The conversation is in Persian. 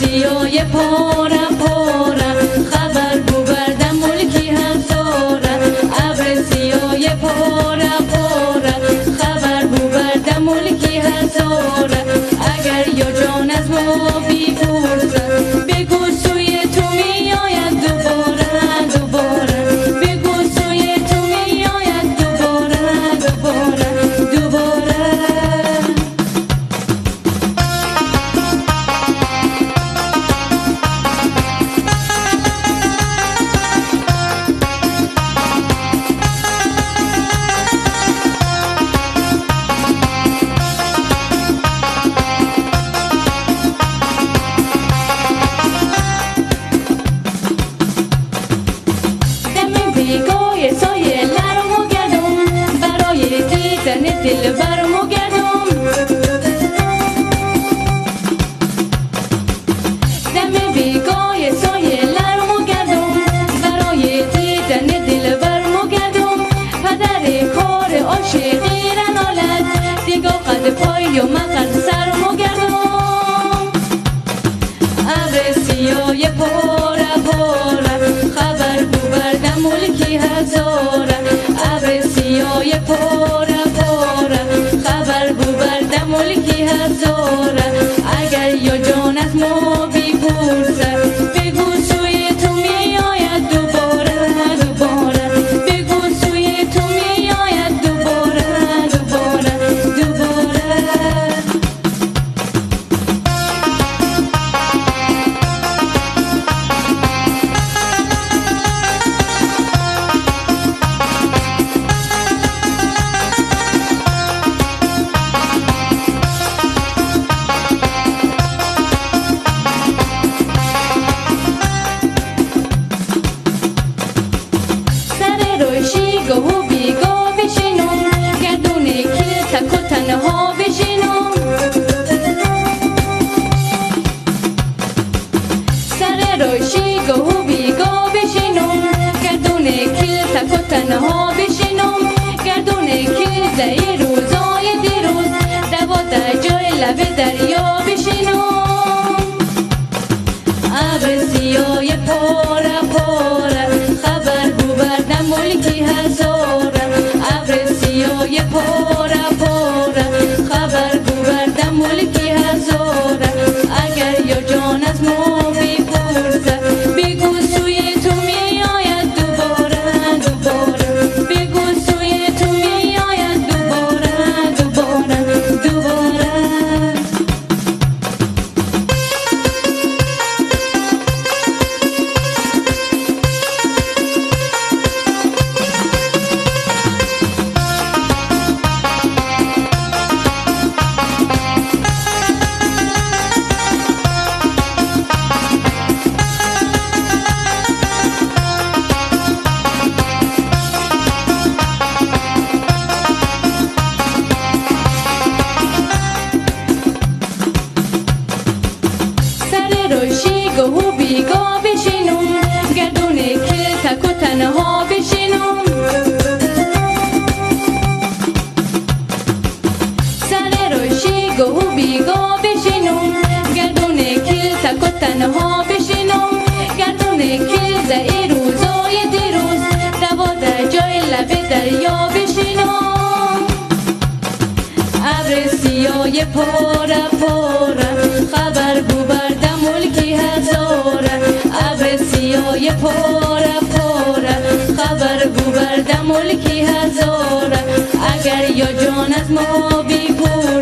سیای پارم پارم خبر بو بردم ملکی هزارم ابر سیای پارم پارم خبر بو بردم ملکی هزارم اگر یا جان از ما بیپرسد بگو سوی تو میآید دوباره دوباره بگو سوی تو میآید دوباره دوباره دوباره بیگاه سایه لرم و گردم برای دیدن دل برم و گردم دم بیگاه سایه لرم و گردم برای دیدن دل برم و گردم پدر کار عاشقی رنالت دیگاه قد پای و مقد سرم و گردم ابر سیای پاره پاره خبر بو بردم ملکی هزارم ابر سیای پاره پاره خبر بو بردم ملکی هزارم اگر یا جان از ما بیپرسد بگو سوی تو میآید دوباره دوباره بگو سوی تو میآید دوباره دوباره دوباره گاه و بیگاه بشینم گردون کل تک و تنها بشینم سر راشی گاه و بیگاه بشینم گردون کل تک و تنها بشینم گردون کل زی روزای دیروز دوات جای لب دریا بشینم ابر سیای پاره پاره خبر بو بردم ملکی هزارم ابر سیای پاره پاره خبر بو بردم ملکی هزارم اگر یا جان از ما بیپرسد بگو سوی تو میآید دوباره دوباره بگو سوی تو میآید دوباره دوباره دوباره گاه و بیگاه بشینم گردون کل تک و تنها بشینم سر راشی گاه و بیگاه بشینم گردون کل تک و تنها بشینم گردون کل زی روزای دیروز دوات جای لب دریا بشینم ابر سیای پاره پاره خبر بو بردم ملکی هزارم ابر سیای پاره پاره خبر بو بردم ملکی هزارم اگر یا جان از ما بیپرسد